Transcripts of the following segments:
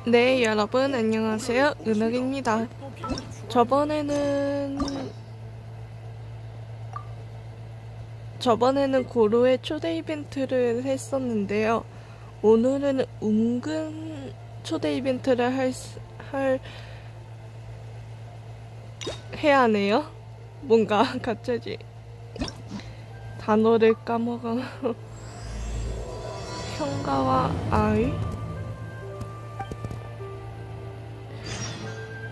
네, 여러분 안녕하세요. 은흑입니다. 저번에는 고로의 초대 이벤트를 했었는데요. 오늘은 은근 초대 이벤트를 해야 하네요. 뭔가 갑자기 단어를 까먹어. 형가와 아이.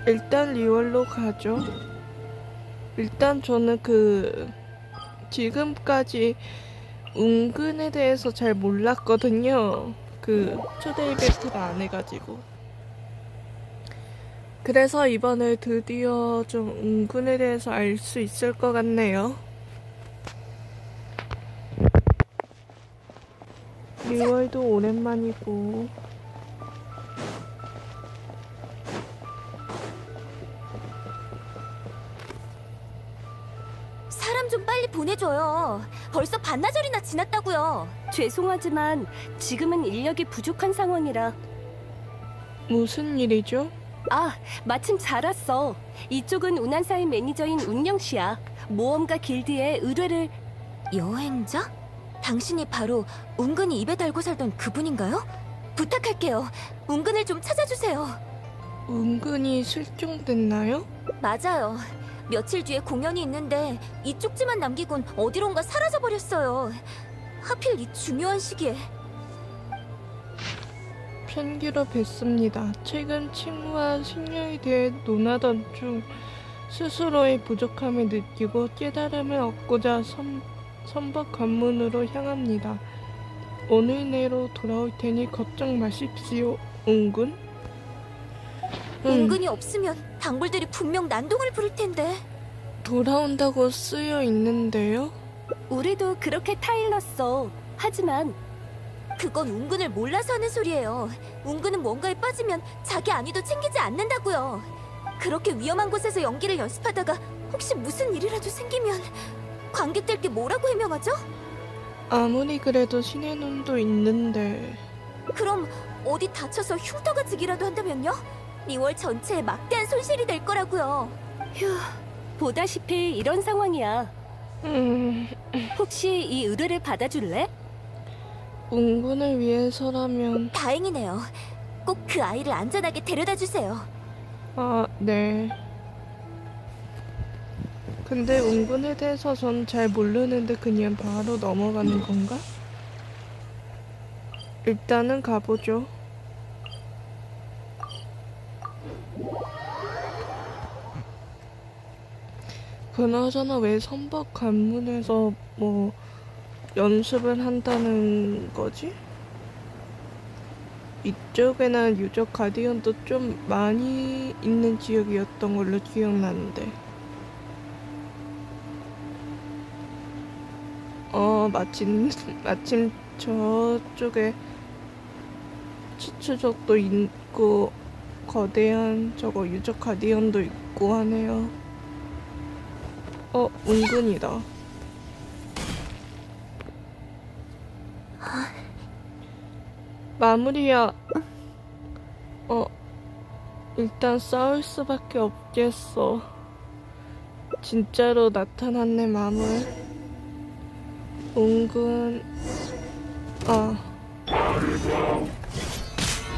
일단 리월로 가죠. 일단 저는 지금까지 은근에 대해서 잘 몰랐거든요. 초대 이벤트를 안 해가지고. 그래서 이번에 드디어 좀 은근에 대해서 알 수 있을 것 같네요. 리월도 오랜만이고. 사람 좀 빨리 보내줘요. 벌써 반나절이나 지났다고요. 죄송하지만 지금은 인력이 부족한 상황이라. 무슨 일이죠? 아, 마침 잘 왔어. 이쪽은 운한사의 매니저인 운영 씨야. 모험가 길드의 의뢰를... 여행자? 당신이 바로 은근히 입에 달고 살던 그분인가요? 부탁할게요. 은근을 좀 찾아주세요. 은근히 실종됐나요? 맞아요. 며칠 뒤에 공연이 있는데 이 쪽지만 남기곤 어디론가 사라져버렸어요. 하필 이 중요한 시기에. 편기로 뵀습니다. 최근 친구와 식량에 대해 논하던 중 스스로의 부족함을 느끼고 깨달음을 얻고자 선박 관문으로 향합니다. 오늘 내로 돌아올 테니 걱정 마십시오. 은근? 은근이 없으면 단골들이 분명 난동을 부릴 텐데. 돌아온다고 쓰여 있는데요? 우리도 그렇게 타일렀어. 하지만 그건 은근을 몰라서 하는 소리예요. 은근은 뭔가에 빠지면 자기 안위도 챙기지 않는다고요. 그렇게 위험한 곳에서 연기를 연습하다가 혹시 무슨 일이라도 생기면 관객들께 뭐라고 해명하죠? 아무리 그래도 신의 눈도 있는데. 그럼 어디 다쳐서 흉터가 지기라도 한다면요? 리월 전체에 막대한 손실이 될 거라고요. 휴, 보다시피 이런 상황이야. 혹시 이 의뢰를 받아줄래? 은근을 위해서라면. 다행이네요. 꼭 그 아이를 안전하게 데려다 주세요. 아, 네. 근데 은근에 대해서 전 잘 모르는데 그냥 바로 넘어가는 건가? 일단은 가보죠. 그나저나 왜 선박 관문에서 뭐 연습을 한다는 거지? 이쪽에는 유적 가디언도 좀 많이 있는 지역이었던 걸로 기억나는데. 마침 저쪽에 치추족도 있고 거대한 저거 유적 가디언도 있고 하네요. 은근이다. 마무리야. 일단 싸울 수밖에 없겠어. 진짜로 나타났네, 마물. 은근.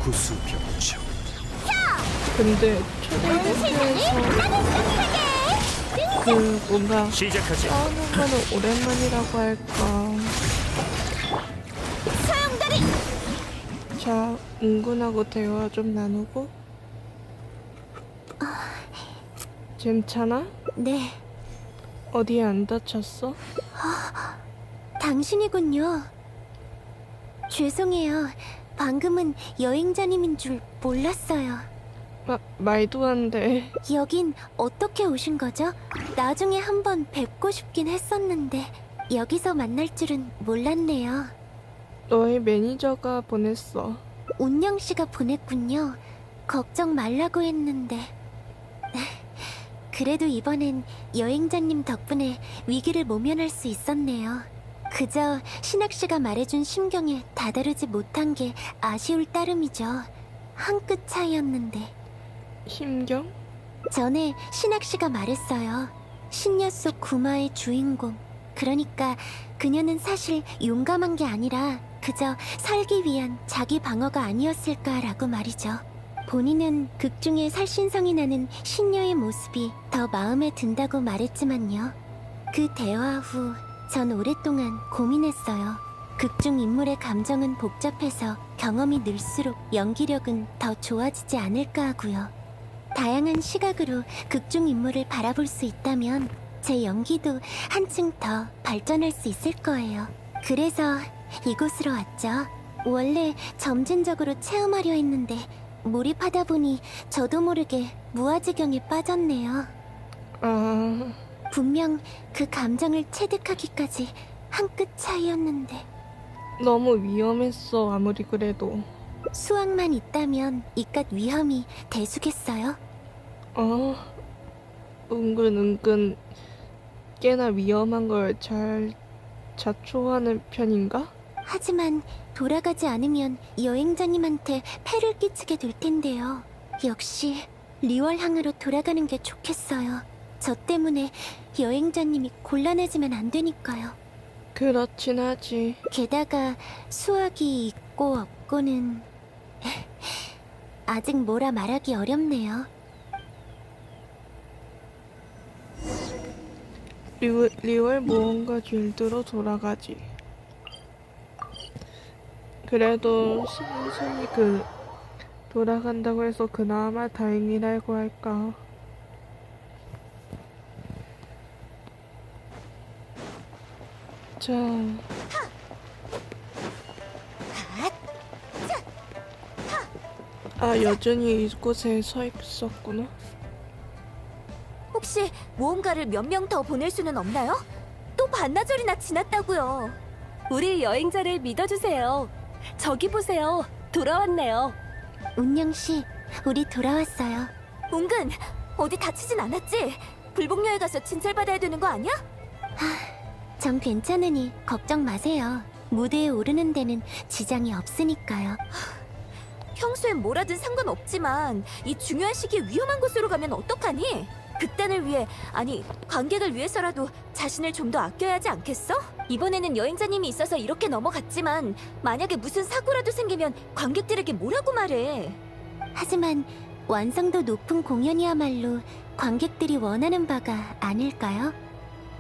구수병청. 근데 초대이벤트에서 뭔가 시작하지. 싸우는 거는 오랜만이라고 할까. 소용돌이! 자, 은근하고 대화 좀 나누고. 괜찮아? 네, 어디에 안 다쳤어? 당신이군요. 죄송해요. 방금은 여행자님인 줄 몰랐어요. 말도 안 돼. 여긴 어떻게 오신 거죠? 나중에 한번 뵙고 싶긴 했었는데 여기서 만날 줄은 몰랐네요. 너의 매니저가 보냈어. 운영 씨가 보냈군요. 걱정 말라고 했는데. 그래도 이번엔 여행자님 덕분에 위기를 모면할 수 있었네요. 그저 신학 씨가 말해준 심경에 다다르지 못한 게 아쉬울 따름이죠. 한 끗 차이였는데. 심경? 전에 신학 씨가 말했어요. 신녀 속 구마의 주인공. 그러니까 그녀는 사실 용감한 게 아니라 그저 살기 위한 자기 방어가 아니었을까라고 말이죠. 본인은 극 중에 살신성이 나는 신녀의 모습이 더 마음에 든다고 말했지만요. 그 대화 후 전 오랫동안 고민했어요. 극중 인물의 감정은 복잡해서 경험이 늘수록 연기력은 더 좋아지지 않을까 하고요. 다양한 시각으로 극중 인물을 바라볼 수 있다면 제 연기도 한층 더 발전할 수 있을 거예요. 그래서 이곳으로 왔죠. 원래 점진적으로 체험하려 했는데 몰입하다 보니 저도 모르게 무아지경에 빠졌네요. 분명 그 감정을 체득하기까지 한 끗 차이였는데. 너무 위험했어, 아무리 그래도. 수학만 있다면 이깟 위험이 대수겠어요? 은근 꽤나 위험한 걸 잘 자초하는 편인가? 하지만 돌아가지 않으면 여행자님한테 폐를 끼치게 될 텐데요. 역시 리월항으로 돌아가는 게 좋겠어요. 저 때문에 여행자님이 곤란해지면 안 되니까요. 그렇진 하지. 게다가 수학이 있고 없고는 아직 뭐라 말하기 어렵네요. 리월 모험가 길드로 돌아가지. 그래도 신선이 돌아간다고 해서 그나마 다행이라고 할까. 자, 여전히 이곳에 서 있었구나. 혹시 모험가를 몇 명 더 보낼 수는 없나요? 또 반나절이나 지났다고요. 우리 여행자를 믿어주세요. 저기 보세요. 돌아왔네요. 운영씨, 우리 돌아왔어요. 은근 어디 다치진 않았지? 불복녀에 가서 진찰받아야 되는 거 아니야? 전 괜찮으니 걱정 마세요. 무대에 오르는 데는 지장이 없으니까요. 평소엔 뭐라든 상관없지만 이 중요한 시기에 위험한 곳으로 가면 어떡하니? 극단을 위해, 아니 관객을 위해서라도 자신을 좀 더 아껴야 하지 않겠어? 이번에는 여행자님이 있어서 이렇게 넘어갔지만 만약에 무슨 사고라도 생기면 관객들에게 뭐라고 말해? 하지만 완성도 높은 공연이야말로 관객들이 원하는 바가 아닐까요?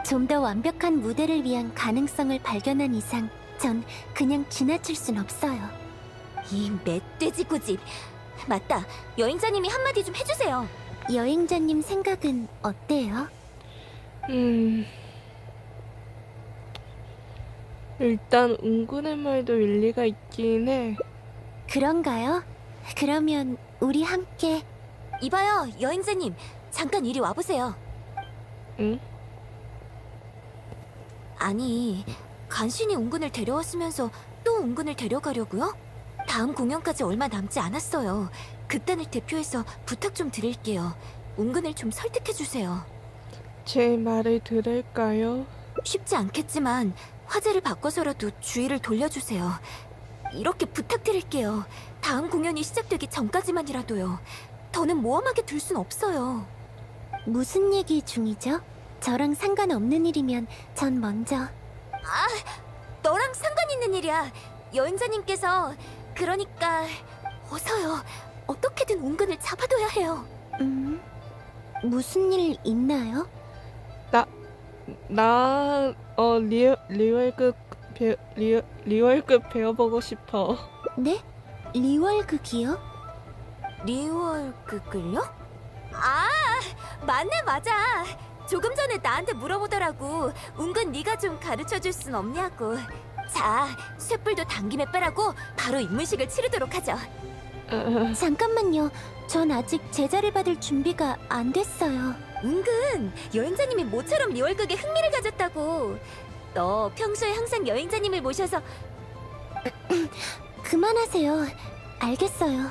좀 더 완벽한 무대를 위한 가능성을 발견한 이상 전 그냥 지나칠 순 없어요. 이 멧돼지 고집. 맞다, 여행자님이 한마디 좀 해주세요. 여행자님 생각은 어때요? 일단 은근의 말도 일리가 있긴 해. 그런가요? 그러면 우리 함께. 이봐요, 여행자님. 잠깐 이리 와보세요. 응? 아니, 간신히 은근을 데려왔으면서 또 은근을 데려가려고요? 다음 공연까지 얼마 남지 않았어요. 극단을 대표해서 부탁 좀 드릴게요. 은근을 좀 설득해주세요. 제 말을 들을까요? 쉽지 않겠지만 화제를 바꿔서라도 주의를 돌려주세요. 이렇게 부탁드릴게요. 다음 공연이 시작되기 전까지만이라도요. 더는 모험하게 둘 순 없어요. 무슨 얘기 중이죠? 저랑 상관없는 일이면 전 먼저. 너랑 상관 있는 일이야. 여행자님께서. 그러니까 어서요. 어떻게든 은근을 잡아둬야 해요. 무슨 일 있나요? 리월급 배워보고 싶어. 네? 리월극이요? 리월극을요? 맞네, 맞아. 조금 전에 나한테 물어보더라고. 은근 네가 좀 가르쳐줄 순 없냐고. 자, 쇳불도 당김에 빼라고 바로 입문식을 치르도록 하죠. 잠깐만요. 전 아직 제자를 받을 준비가 안 됐어요. 은근 여행자님이 모처럼 리월극에 흥미를 가졌다고. 너 평소에 항상 여행자님을 모셔서. 그만하세요. 알겠어요.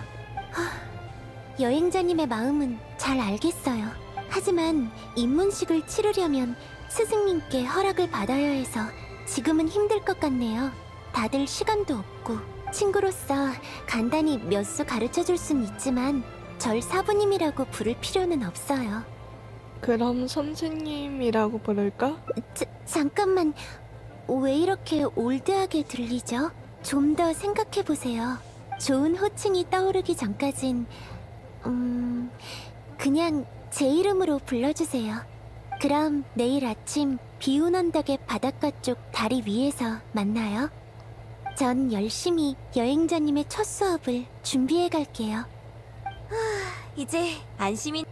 여행자님의 마음은 잘 알겠어요. 하지만 입문식을 치르려면 스승님께 허락을 받아야 해서 지금은 힘들 것 같네요. 다들 시간도 없고. 친구로서 간단히 몇 수 가르쳐줄 순 있지만 절 사부님이라고 부를 필요는 없어요. 그럼 선생님이라고 부를까? 잠깐만, 왜 이렇게 올드하게 들리죠? 좀 더 생각해보세요. 좋은 호칭이 떠오르기 전까진 그냥 제 이름으로 불러주세요. 그럼 내일 아침 비운 언덕의 바닷가 쪽 다리 위에서 만나요. 전 열심히 여행자님의 첫 수업을 준비해 갈게요. 이제 안심이.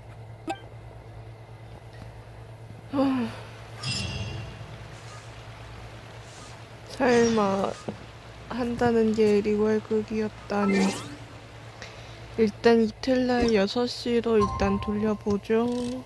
설마 한다는 게 리월극이었다니. 일단 이틀날 6시로 일단 돌려보죠.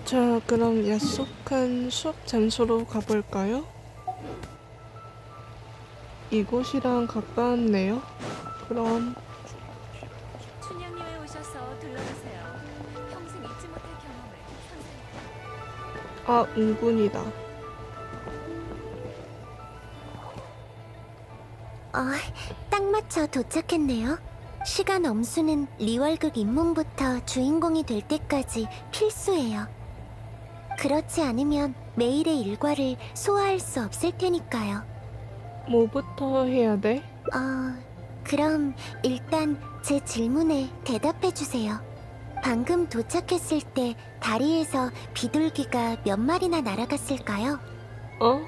자, 그럼 약속한 수업 장소로 가볼까요? 이곳이랑 가까웠네요. 그럼 춘향님에 오셔서 둘러보세요. 평생 잊지 못할 경험을 선생님. 아, 웅군이다. 딱 맞춰 도착했네요. 시간 엄수는 리월극 입문부터 주인공이 될 때까지 필수예요. 그렇지 않으면 매일의 일과를 소화할 수 없을 테니까요. 뭐부터 해야 돼? 그럼 일단 제 질문에 대답해 주세요. 방금 도착했을 때 다리에서 비둘기가 몇 마리나 날아갔을까요? 어?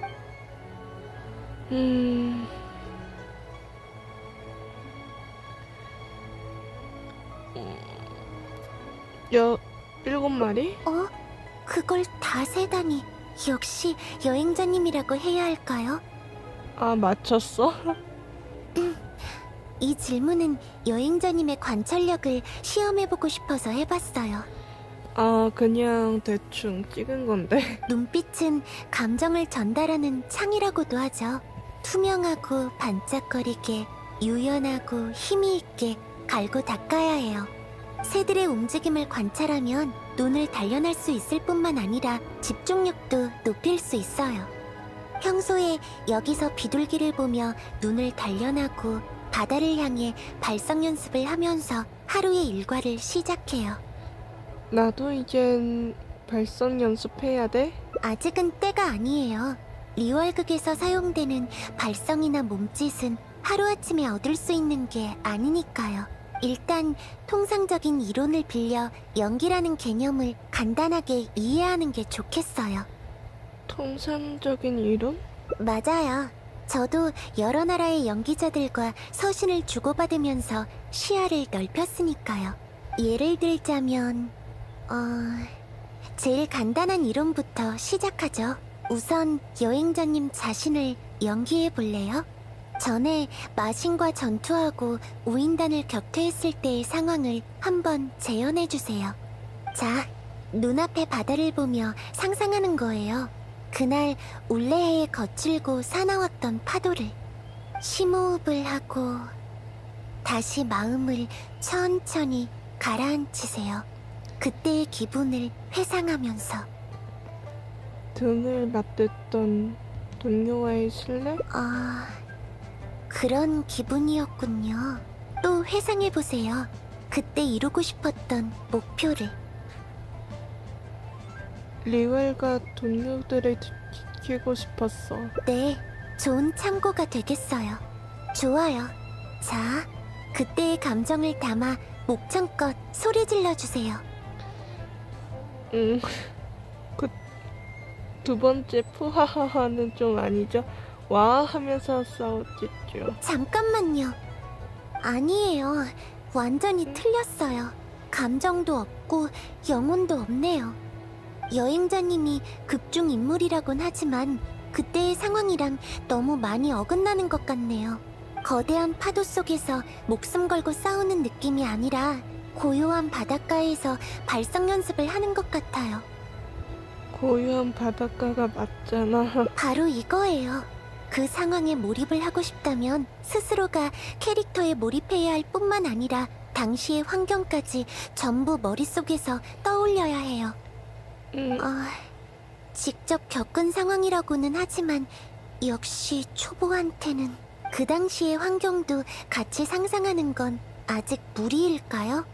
7마리? 그걸 다 세다니. 역시 여행자님이라고 해야 할까요? 아, 맞췄어? 이 질문은 여행자님의 관찰력을 시험해보고 싶어서 해봤어요. 아, 그냥 대충 찍은 건데. 눈빛은 감정을 전달하는 창이라고도 하죠. 투명하고 반짝거리게, 유연하고 힘이 있게 갈고 닦아야 해요. 새들의 움직임을 관찰하면 눈을 단련할 수 있을 뿐만 아니라 집중력도 높일 수 있어요. 평소에 여기서 비둘기를 보며 눈을 단련하고 바다를 향해 발성 연습을 하면서 하루의 일과를 시작해요. 나도 이젠 발성 연습해야 돼? 아직은 때가 아니에요. 리월극에서 사용되는 발성이나 몸짓은 하루아침에 얻을 수 있는 게 아니니까요. 일단 통상적인 이론을 빌려 연기라는 개념을 간단하게 이해하는 게 좋겠어요. 통상적인 이론? 맞아요. 저도 여러 나라의 연기자들과 서신을 주고받으면서 시야를 넓혔으니까요. 예를 들자면 제일 간단한 이론부터 시작하죠. 우선 여행자님 자신을 연기해 볼래요? 전에 마신과 전투하고 우인단을 격퇴했을 때의 상황을 한번 재현해 주세요. 자, 눈앞에 바다를 보며 상상하는 거예요. 그날 울레해에 거칠고 사나웠던 파도를. 심호흡을 하고 다시 마음을 천천히 가라앉히세요. 그때의 기분을 회상하면서. 등을 맞댔던 동료와의 신뢰? 그런 기분이었군요. 또 회상해보세요. 그때 이루고 싶었던 목표를. 리웰과 동료들을 지키고 싶었어. 네, 좋은 참고가 되겠어요. 좋아요. 자, 그때의 감정을 담아 목청껏 소리 질러주세요. 그 두 번째 푸하하하는 좀 아니죠? 와 하면서 싸웠겠죠. 잠깐만요. 아니에요. 완전히 틀렸어요. 감정도 없고 영혼도 없네요. 여행자님이 극중 인물이라곤 하지만 그때의 상황이랑 너무 많이 어긋나는 것 같네요. 거대한 파도 속에서 목숨 걸고 싸우는 느낌이 아니라 고요한 바닷가에서 발성 연습을 하는 것 같아요. 고요한 바닷가가 맞잖아. 바로 이거예요. 그 상황에 몰입을 하고 싶다면 스스로가 캐릭터에 몰입해야 할 뿐만 아니라 당시의 환경까지 전부 머릿속에서 떠올려야 해요. 직접 겪은 상황이라고는 하지만 역시 초보한테는 그 당시의 환경도 같이 상상하는 건 아직 무리일까요?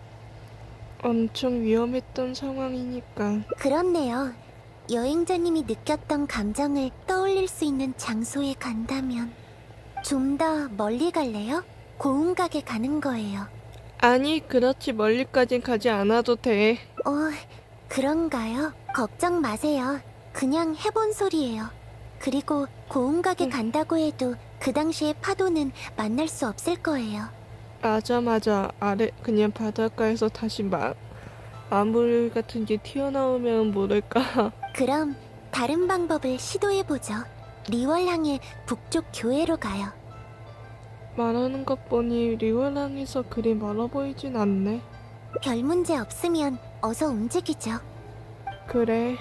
엄청 위험했던 상황이니까. 그렇네요. 여행자님이 느꼈던 감정을 떠올릴 수 있는 장소에 간다면 좀 더 멀리 갈래요? 고운각에 가는 거예요. 아니, 그렇지 멀리까진 가지 않아도 돼. 그런가요? 걱정 마세요. 그냥 해본 소리예요. 그리고 고운각에 간다고 해도 그 당시의 파도는 만날 수 없을 거예요. 맞아. 아래 그냥 바닷가에서 다시 마물 같은 게 튀어나오면 모를까. 그럼 다른 방법을 시도해보죠. 리월항의 북쪽 교회로 가요. 말하는 것 보니 리월항에서 그리 멀어 보이진 않네. 별 문제 없으면 어서 움직이죠. 그래.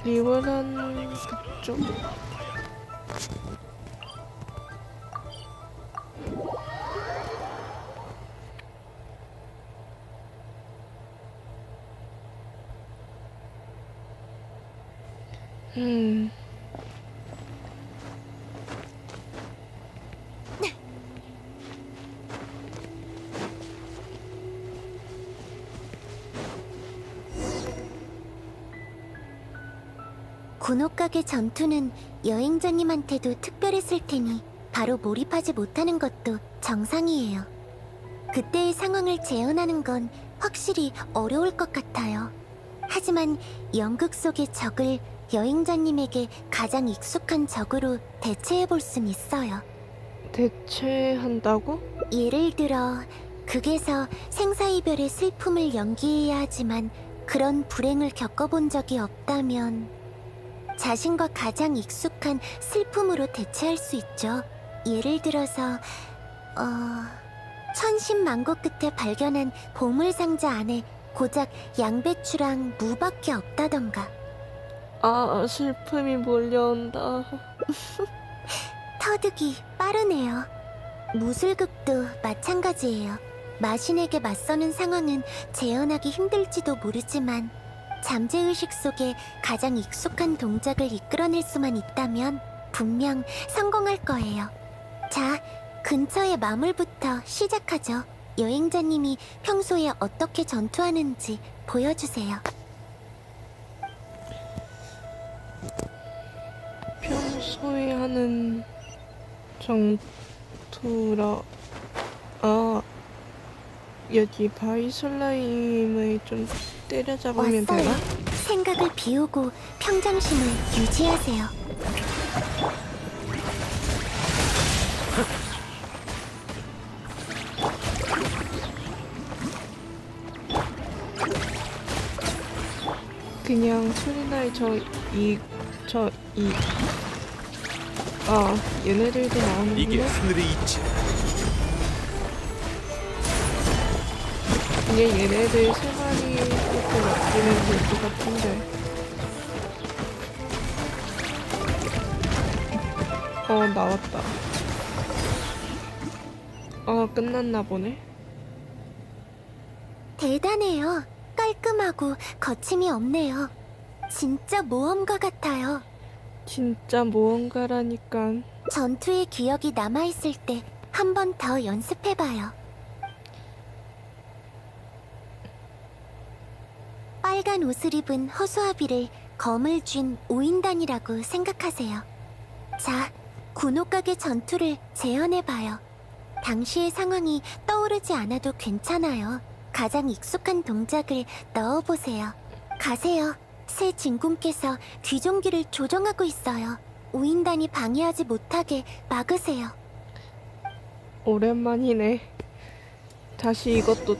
리월항 북쪽? 군옥각의 전투는 여행자님한테도 특별했을 테니 바로 몰입하지 못하는 것도 정상이에요. 그때의 상황을 재현하는 건 확실히 어려울 것 같아요. 하지만 연극 속의 적을 여행자님에게 가장 익숙한 적으로 대체해볼 순 있어요. 대체한다고? 예를 들어 극에서 생사이별의 슬픔을 연기해야 하지만 그런 불행을 겪어본 적이 없다면 자신과 가장 익숙한 슬픔으로 대체할 수 있죠. 예를 들어서 천신만고 끝에 발견한 보물상자 안에 고작 양배추랑 무밖에 없다던가. 아, 슬픔이 몰려온다. 터득이 빠르네요. 무술극도 마찬가지예요. 마신에게 맞서는 상황은 재현하기 힘들지도 모르지만 잠재의식 속에 가장 익숙한 동작을 이끌어낼 수만 있다면 분명 성공할 거예요. 자, 근처의 마물부터 시작하죠. 여행자님이 평소에 어떻게 전투하는지 보여주세요. 평소에 하는 전투라... 여기 바이솔라임을 좀 때려잡으면 왔어요. 되나? 생각을 비우고 평정심을 유지하세요. 그냥 소리나의 얘네들도 나오는구나. 이게 하늘의 이치. 그냥 얘네들 세 마리 이렇게 맡기면 될 것 같은데. 나왔다. 끝났나 보네. 대단해요. 깔끔하고 거침이 없네요. 진짜 모험가 같아요. 진짜 모험가라니깐. 전투의 기억이 남아있을 때 한 번 더 연습해봐요. 빨간 옷을 입은 허수아비를 검을 쥔 오인단이라고 생각하세요. 자, 군옥각의 전투를 재현해봐요. 당시의 상황이 떠오르지 않아도 괜찮아요. 가장 익숙한 동작을 넣어보세요. 가세요. 새 진군께서 귀종기를 조정하고 있어요. 오인단이 방해하지 못하게 막으세요. 오랜만이네. 다시 이것도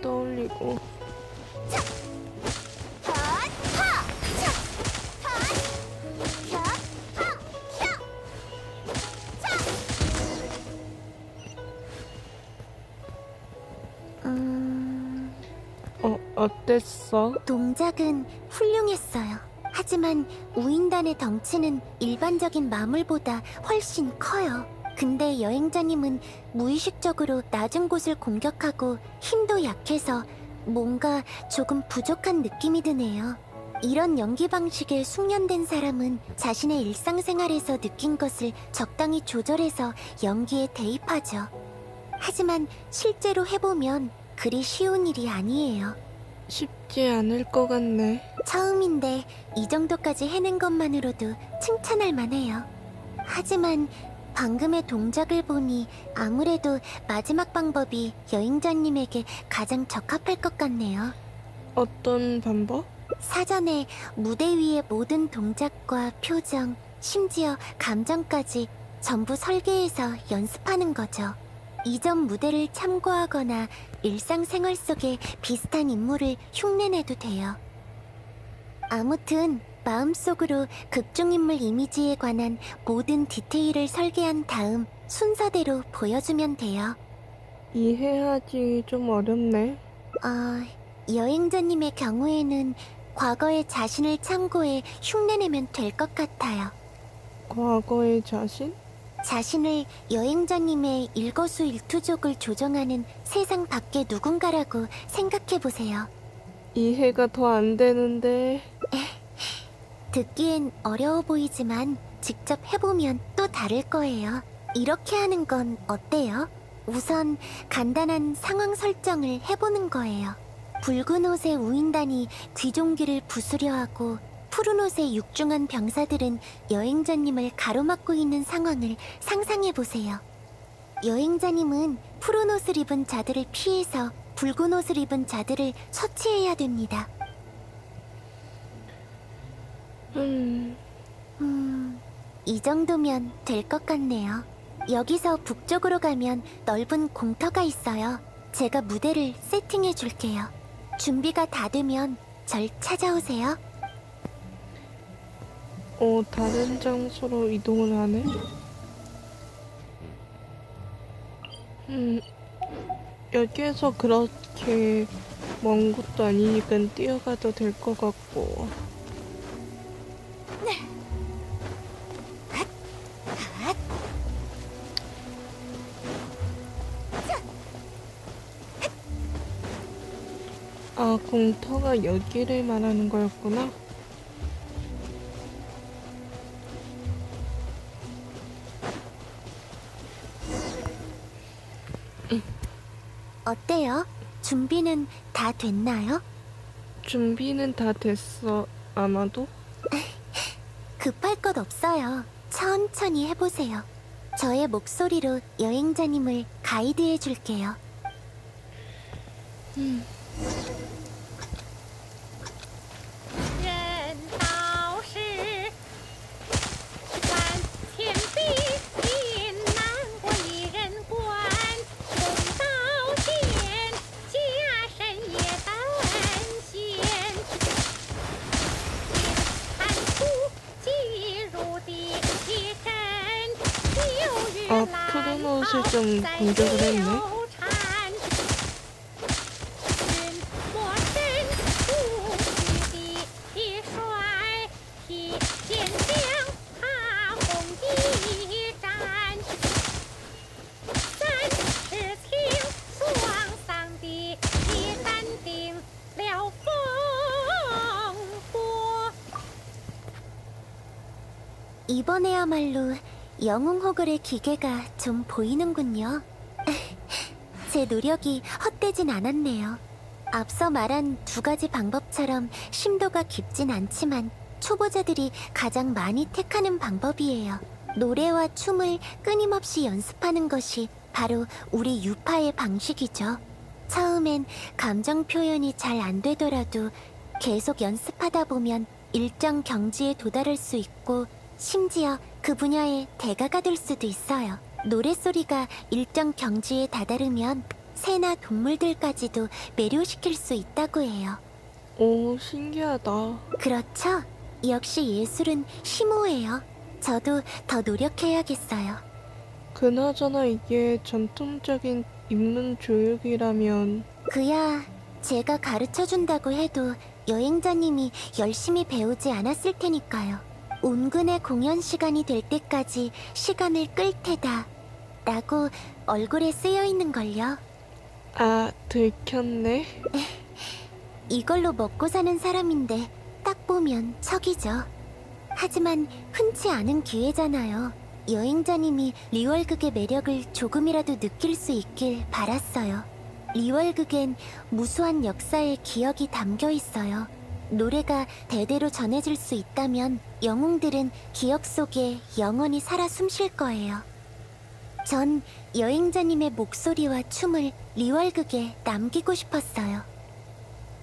떠올리고. 음... 어땠어? 동작은 훌륭했어요. 하지만 우인단의 덩치는 일반적인 마물보다 훨씬 커요. 근데 여행자님은 무의식적으로 낮은 곳을 공격하고 힘도 약해서 뭔가 조금 부족한 느낌이 드네요. 이런 연기 방식에 숙련된 사람은 자신의 일상생활에서 느낀 것을 적당히 조절해서 연기에 대입하죠. 하지만 실제로 해보면 그리 쉬운 일이 아니에요. 쉽지 않을 것 같네. 처음인데 이 정도까지 해낸 것만으로도 칭찬할 만해요. 하지만 방금의 동작을 보니 아무래도 마지막 방법이 여행자님에게 가장 적합할 것 같네요. 어떤 방법? 사전에 무대 위의 모든 동작과 표정, 심지어 감정까지 전부 설계해서 연습하는 거죠. 이전 무대를 참고하거나 일상생활 속에 비슷한 인물을 흉내내도 돼요. 아무튼 마음속으로 극중인물 이미지에 관한 모든 디테일을 설계한 다음 순서대로 보여주면 돼요. 이해하기 좀 어렵네. 여행자님의 경우에는 과거의 자신을 참고해 흉내내면 될 것 같아요. 과거의 자신? 자신을 여행자님의 일거수일투족을 조정하는 세상 밖의 누군가라고 생각해보세요. 이해가 더 안 되는데. 듣기엔 어려워 보이지만 직접 해보면 또 다를 거예요. 이렇게 하는 건 어때요? 우선 간단한 상황 설정을 해보는 거예요. 붉은 옷의 우인단이 귀종기를 부수려 하고 푸른 옷의 육중한 병사들은 여행자님을 가로막고 있는 상황을 상상해보세요. 여행자님은 푸른 옷을 입은 자들을 피해서 붉은 옷을 입은 자들을 처치해야 됩니다. 이 정도면 될 것 같네요. 여기서 북쪽으로 가면 넓은 공터가 있어요. 제가 무대를 세팅해 줄게요. 준비가 다 되면 절 찾아오세요. 다른 장소로 이동을 하네? 여기에서 그렇게 먼 곳도 아니니까 뛰어가도 될 것 같고. 아, 공터가 여기를 말하는 거였구나. 어때요? 준비는 다 됐나요? 준비는 다 됐어, 아마도? 급할 것 없어요. 천천히 해보세요. 저의 목소리로 여행자님을 가이드해 줄게요. 人道是万千比心难过一人关，公道见家神也担心，贪图计入的提针，就日 푸른 옷을 좀 공격을 했네. 이번에야말로 영웅호글의 기계가 좀 보이는군요. 제 노력이 헛되진 않았네요. 앞서 말한 두 가지 방법처럼 심도가 깊진 않지만 초보자들이 가장 많이 택하는 방법이에요. 노래와 춤을 끊임없이 연습하는 것이 바로 우리 유파의 방식이죠. 처음엔 감정 표현이 잘 안 되더라도 계속 연습하다 보면 일정 경지에 도달할 수 있고 심지어 그 분야의 대가가 될 수도 있어요. 노랫소리가 일정 경지에 다다르면 새나 동물들까지도 매료시킬 수 있다고 해요. 오, 신기하다. 그렇죠? 역시 예술은 심오해요. 저도 더 노력해야겠어요. 그나저나 이게 전통적인 입문 교육이라면 그야 제가 가르쳐준다고 해도 여행자님이 열심히 배우지 않았을 테니까요. 운근의 공연 시간이 될 때까지 시간을 끌 테다 라고 얼굴에 쓰여 있는걸요. 아, 들켰네. 이걸로 먹고 사는 사람인데 딱 보면 척이죠. 하지만 흔치 않은 기회잖아요. 여행자님이 리월극의 매력을 조금이라도 느낄 수 있길 바랐어요. 리월극엔 무수한 역사의 기억이 담겨 있어요. 노래가 대대로 전해질 수 있다면 영웅들은 기억 속에 영원히 살아 숨쉴 거예요. 전 여행자님의 목소리와 춤을 리월극에 남기고 싶었어요.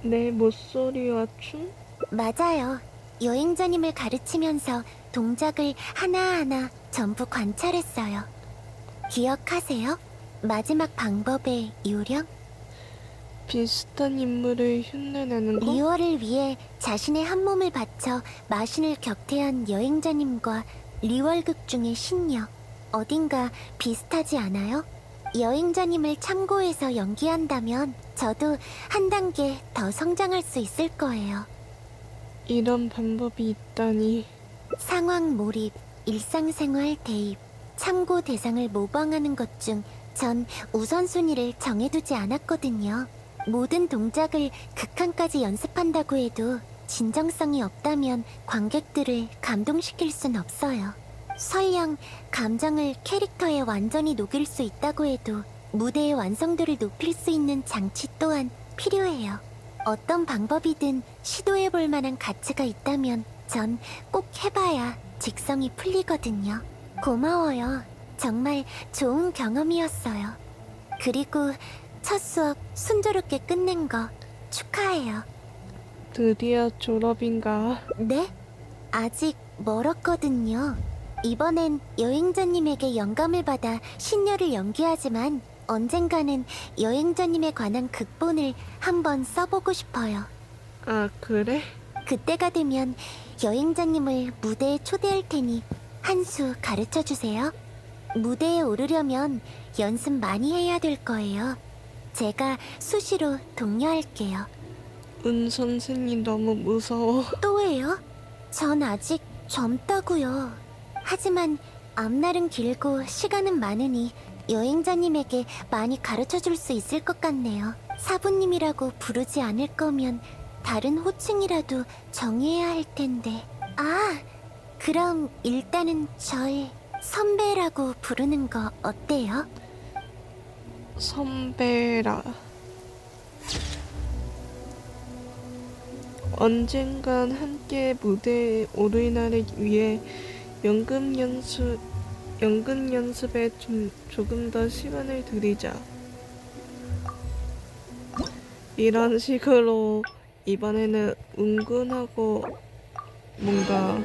내 목소리와 춤? 맞아요. 여행자님을 가르치면서 동작을 하나하나 전부 관찰했어요. 기억하세요? 마지막 방법의 요령? 비슷한 인물을 흉내내는 거? 리월을 위해 자신의 한 몸을 바쳐 마신을 격퇴한 여행자님과 리월극 중의 신녀. 어딘가 비슷하지 않아요? 여행자님을 참고해서 연기한다면 저도 한 단계 더 성장할 수 있을 거예요. 이런 방법이 있다니. 상황 몰입, 일상생활 대입, 참고 대상을 모방하는 것 중 전 우선순위를 정해두지 않았거든요. 모든 동작을 극한까지 연습한다고 해도 진정성이 없다면 관객들을 감동시킬 순 없어요. 설령 감정을 캐릭터에 완전히 녹일 수 있다고 해도 무대의 완성도를 높일 수 있는 장치 또한 필요해요. 어떤 방법이든 시도해볼 만한 가치가 있다면 전 꼭 해봐야 직성이 풀리거든요. 고마워요. 정말 좋은 경험이었어요. 그리고 첫 수업 순조롭게 끝낸 거 축하해요. 드디어 졸업인가? 네? 아직 멀었거든요. 이번엔 여행자님에게 영감을 받아 신녀를 연기하지만 언젠가는 여행자님에 관한 극본을 한번 써보고 싶어요. 아, 그래? 그때가 되면 여행자님을 무대에 초대할 테니 한 수 가르쳐 주세요. 무대에 오르려면 연습 많이 해야 될 거예요. 제가 수시로 독려할게요. 은 선생님 너무 무서워. 또 해요? 전 아직 젊다고요. 하지만 앞날은 길고 시간은 많으니 여행자님에게 많이 가르쳐 줄 수 있을 것 같네요. 사부님이라고 부르지 않을 거면 다른 호칭이라도 정해야 할 텐데. 아, 그럼 일단은 절 선배라고 부르는 거 어때요? 선배라. 언젠간 함께 무대에 오를 날을 위해 연극 연습에 조금 더 시간을 들이자. 이런 식으로 이번에는 은근하고 뭔가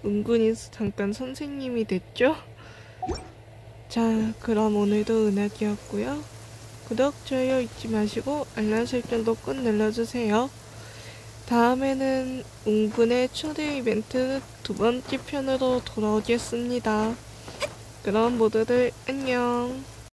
은근히 잠깐 선생님이 됐죠? 자, 그럼 오늘도 은하기였고요. 구독, 좋아요 잊지 마시고 알람 설정도 꼭 눌러주세요. 다음에는 웅분의 초대 이벤트 두 번째 편으로 돌아오겠습니다. 그럼 모두들 안녕.